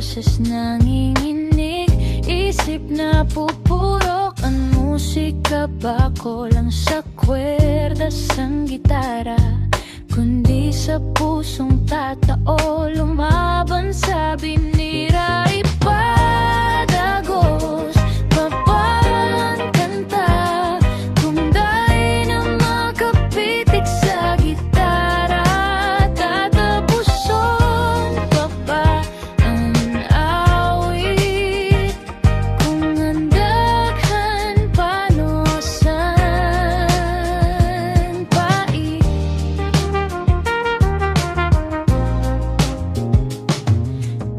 boses nanginginig, isip na pupurok ang musika, bako lang sa kwerdas ang gitara, kundi sa pusong tatao lumaban sa binira. Ipadagos papangkanta, kung dahil na makapitik sa gitara, tatapuson pa ba ang awit, kung andaghan panosan pait.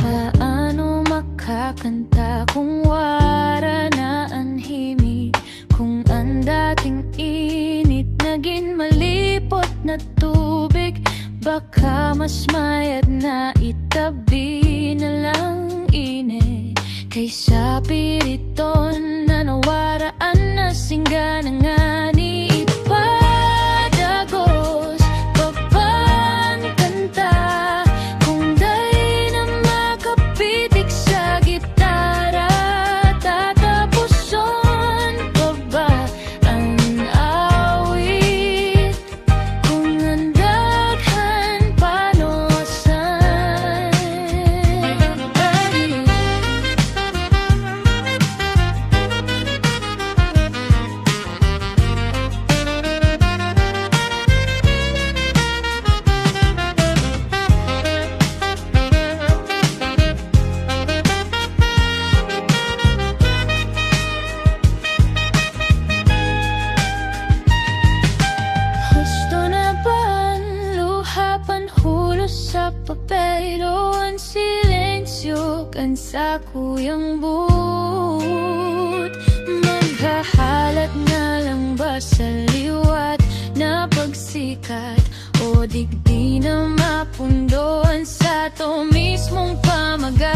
Paano makakanta kung wara na ang himig, kung ang dating init naging malipot na tubig? Baka mas mayat na itabi na lang init kaysa piriton na nawaraan na singga na nga ni ipadagos papangkanta, kung dahil na makapitik sa gitara, tatapuson pa ba ang awit, kung andaghan panosan pait. Gusto na ba ang luha panhulos sa papel, o ang silensyo kan sa kuyang but? Maghahalat nga lang ba sa liwat na pagsikat, o digdi na mapundoan sa to mismong pamagat?